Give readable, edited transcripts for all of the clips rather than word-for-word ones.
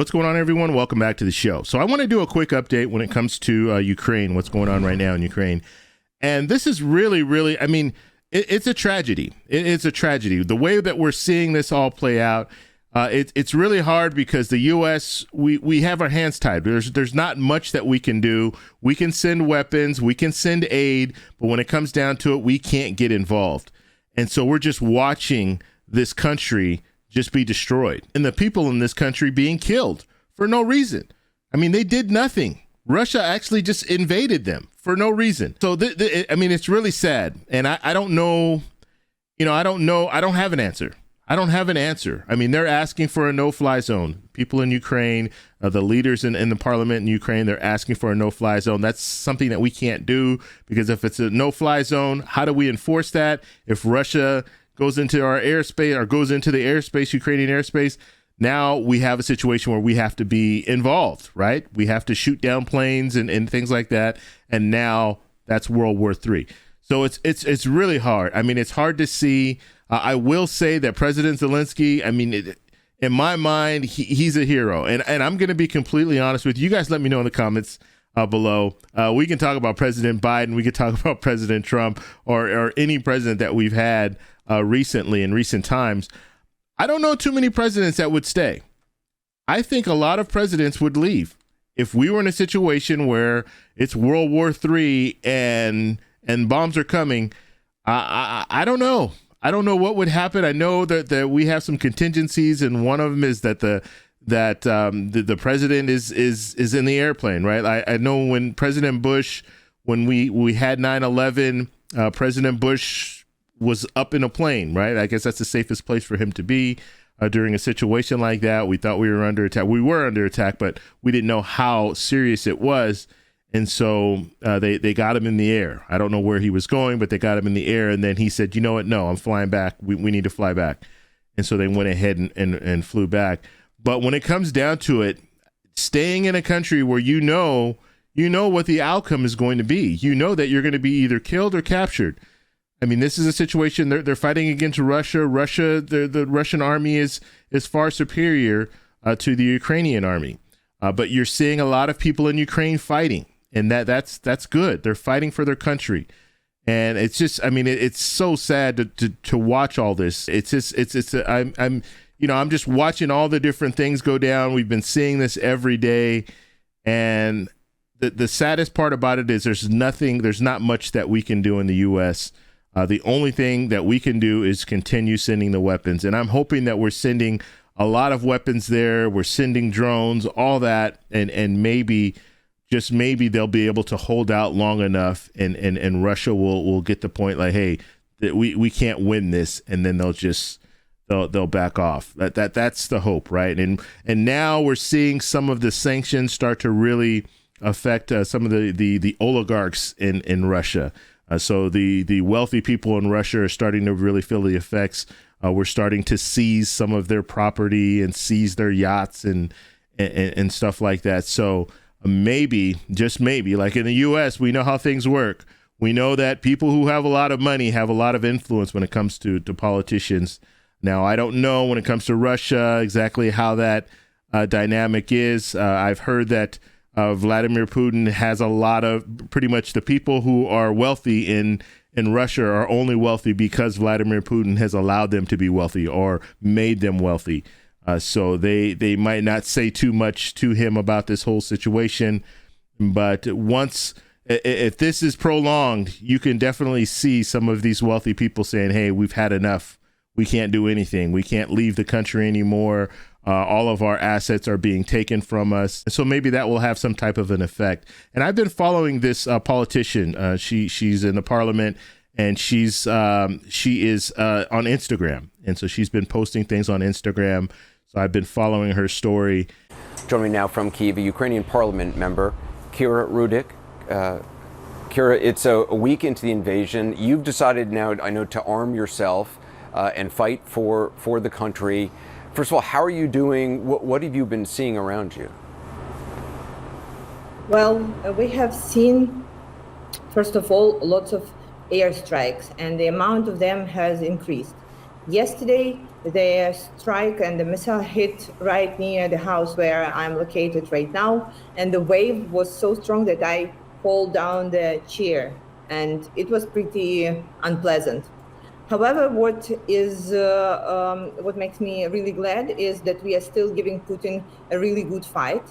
What's going on, everyone? Welcome back to the show. So I want to do a quick update when it comes to Ukraine, what's going on right now in Ukraine. And this is really, I mean, it's a tragedy. It's a tragedy. The way that we're seeing this all play out, it's really hard because the U.S., we have our hands tied. There's not much that we can do. We can send weapons, we can send aid, but when it comes down to it, we can't get involved. And so we're just watching this country just be destroyed and the people in this country being killed for no reason. I mean, they did nothing. Russia actually just invaded them for no reason. So, I mean, it's really sad. And I don't know, I don't know. I don't have an answer. I mean, they're asking for a no-fly zone. People in Ukraine, the leaders in the parliament in Ukraine, they're asking for a no-fly zone. That's something that we can't do because if it's a no-fly zone, how do we enforce that? If Russia goes into our airspace or goes into the airspace, Ukrainian airspace, now we have a situation where we have to be involved, right? We have to shoot down planes and things like that. And now that's World War III. So it's really hard. I mean, it's hard to see. I will say that President Zelensky, I mean, in my mind, he's a hero. And I'm going to be completely honest with you. You guys let me know in the comments below. We can talk about President Biden. We could talk about President Trump or any president that we've had recently in recent times. I don't know too many presidents that would stay. I think a lot of presidents would leave. If we were in a situation where it's World War III and bombs are coming, I don't know. I don't know what would happen. I know that we have some contingencies, and one of them is that the president is in the airplane, right? I know when President Bush, when we had 9/11, President Bush was up in a plane, right? I guess that's the safest place for him to be during a situation like that. We thought we were under attack. We were under attack, but we didn't know how serious it was. And so they got him in the air. I don't know where he was going, but they got him in the air. And then he said, you know what? No, I'm flying back. We need to fly back. And so they went ahead and flew back. But when it comes down to it, staying in a country where you know what the outcome is going to be, you know that you're going to be either killed or captured. I mean, this is a situation they're fighting against Russia. The Russian army is far superior to the Ukrainian army. But you're seeing a lot of people in Ukraine fighting. And that's good. They're fighting for their country. And it's just, I mean, it's so sad to watch all this. It's just, I'm just watching all the different things go down. We've been seeing this every day. And the saddest part about it is there's not much that we can do in the U.S. The only thing that we can do is continue sending the weapons. And I'm hoping that we're sending a lot of weapons there. We're sending drones, all that. And maybe, just maybe, they'll be able to hold out long enough and Russia will get the point like, hey, we can't win this. And then they'll back off. That's the hope, right? And now we're seeing some of the sanctions start to really affect some of the oligarchs in Russia. So the wealthy people in Russia are starting to really feel the effects. We're starting to seize some of their property and seize their yachts and stuff like that. So maybe, just maybe, like in the U.S., we know how things work. We know that people who have a lot of money have a lot of influence when it comes to politicians. Now, I don't know when it comes to Russia exactly how that dynamic is. I've heard that Vladimir Putin has a lot of, pretty much the people who are wealthy in Russia are only wealthy because Vladimir Putin has allowed them to be wealthy or made them wealthy. So they might not say too much to him about this whole situation. But if this is prolonged, you can definitely see some of these wealthy people saying, hey, we've had enough. We can't do anything. We can't leave the country anymore. All of our assets are being taken from us. So maybe that will have some type of an effect. And I've been following this politician. She's in the parliament, and she is on Instagram. And so she's been posting things on Instagram. So I've been following her story. Joining me now from Kyiv, a Ukrainian parliament member, Kira Rudik. Kira, it's a week into the invasion. You've decided now, I know, to arm yourself and fight for the country. First of all, how are you doing? What have you been seeing around you? Well, we have seen, first of all, lots of airstrikes, and the amount of them has increased. Yesterday, the strike and the missile hit right near the house where I'm located right now, and the wave was so strong that I pulled down the chair, and it was pretty unpleasant. However, what makes me really glad is that we are still giving Putin a really good fight.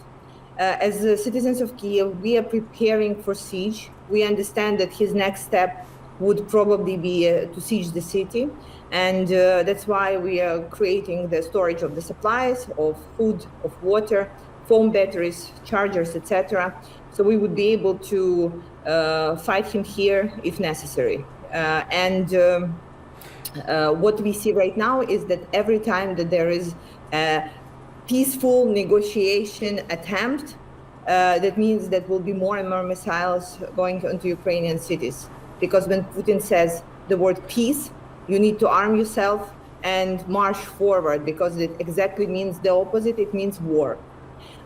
As citizens of Kiev, we are preparing for siege. We understand that his next step would probably be to siege the city. And that's why we are creating the storage of the supplies, of food, of water, phone batteries, chargers, etc. So we would be able to fight him here if necessary. What we see right now is that every time that there is a peaceful negotiation attempt, that means that will be more and more missiles going into Ukrainian cities. Because when Putin says the word peace, you need to arm yourself and march forward, because it exactly means the opposite. It means war.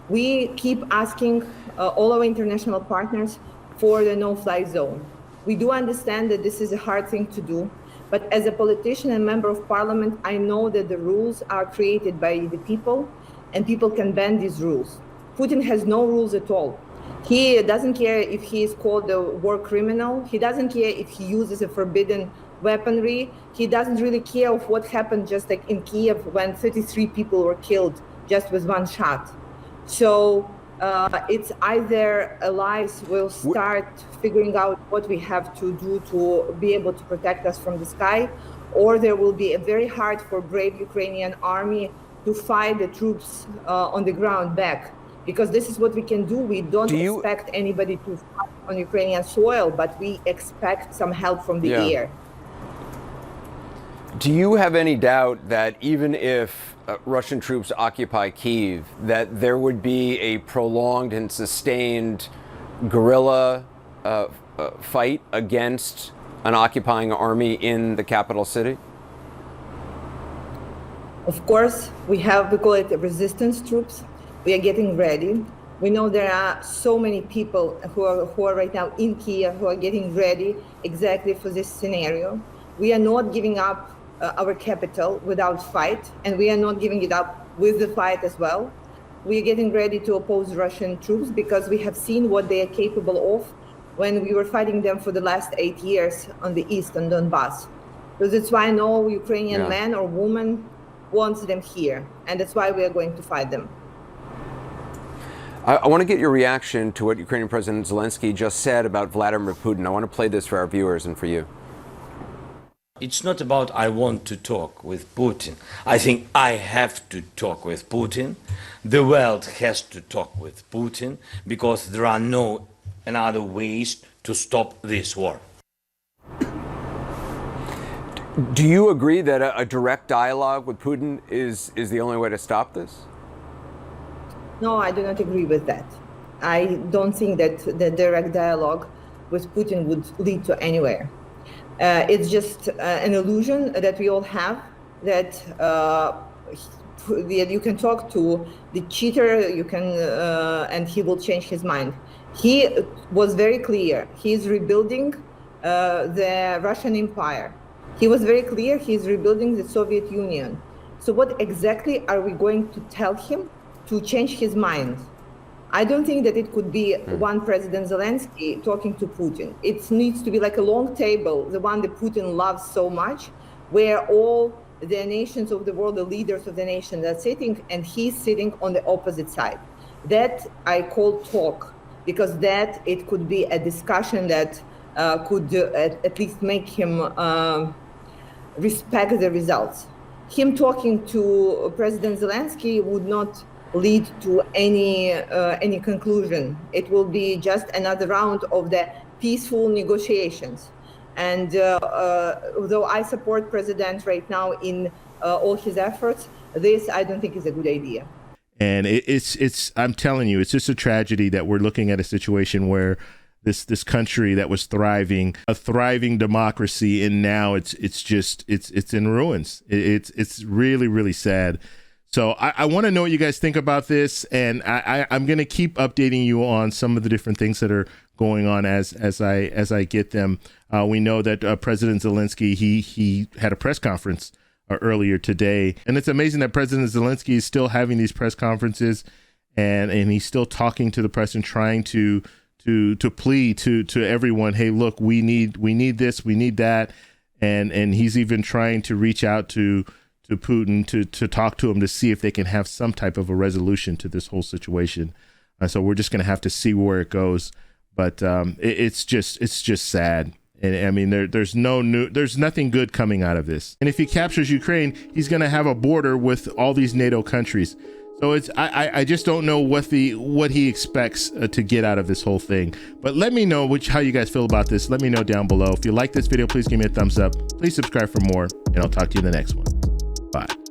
We keep asking all our international partners for the no-fly zone. We do understand that this is a hard thing to do, but as a politician and member of parliament, I know that the rules are created by the people, and people can bend these rules. Putin has no rules at all. He doesn't care if he is called a war criminal. He doesn't care if he uses a forbidden weaponry. He doesn't really care of what happened just like in Kiev when 33 people were killed just with one shot. So it's either allies will start figuring out what we have to do to be able to protect us from the sky, or there will be a very hard for brave Ukrainian army to fight the troops on the ground back. Because this is what we can do. We don't expect anybody to fight on Ukrainian soil, but we expect some help from the air. Do you have any doubt that even if Russian troops occupy Kyiv, that there would be a prolonged and sustained guerrilla fight against an occupying army in the capital city? Of course, we call it resistance troops. We are getting ready. We know there are so many people who are right now in Kiev who are getting ready exactly for this scenario. We are not giving up our capital without fight, and we are not giving it up with the fight as well. We are getting ready to oppose Russian troops because we have seen what they are capable of when we were fighting them for the last 8 years on the east and Donbass. So that's why no Ukrainian man or woman wants them here, and that's why we are going to fight them. I want to get your reaction to what Ukrainian President Zelensky just said about Vladimir Putin. I want to play this for our viewers and for you. It's not about I want to talk with Putin. I think I have to talk with Putin. The world has to talk with Putin because there are no other ways to stop this war. Do you agree that a direct dialogue with Putin is the only way to stop this? No, I do not agree with that. I don't think that the direct dialogue with Putin would lead to anywhere. It's just an illusion that we all have, that you can talk to the cheater, and he will change his mind. He was very clear. He is rebuilding the Russian Empire. He was very clear. He is rebuilding the Soviet Union. So what exactly are we going to tell him to change his mind? I don't think that it could be one President Zelensky talking to Putin. It needs to be like a long table, the one that Putin loves so much, where all the nations of the world, the leaders of the nation are sitting, and he's sitting on the opposite side. That I call talk, because that it could be a discussion that could at least make him respect the results. Him talking to President Zelensky would not lead to any conclusion. It will be just another round of the peaceful negotiations. And though I support President right now in all his efforts, this I don't think is a good idea. And it's I'm telling you, it's just a tragedy that we're looking at a situation where this country that was thriving, a thriving democracy, and now it's in ruins. It's really, really sad. So I want to know what you guys think about this, and I'm going to keep updating you on some of the different things that are going on as I get them. We know that President Zelensky he had a press conference earlier today. And it's amazing that President Zelensky is still having these press conferences, and he's still talking to the press and trying to plead to everyone, hey, look, we need this, we need that. And he's even trying to reach out to Putin to talk to him to see if they can have some type of a resolution to this whole situation. So we're just going to have to see where it goes. But it's just sad. And I mean, there's nothing good coming out of this. And if he captures Ukraine, he's going to have a border with all these NATO countries. So I just don't know what he expects to get out of this whole thing. But let me know how you guys feel about this. Let me know down below. If you like this video, please give me a thumbs up. Please subscribe for more, and I'll talk to you in the next one. Bye.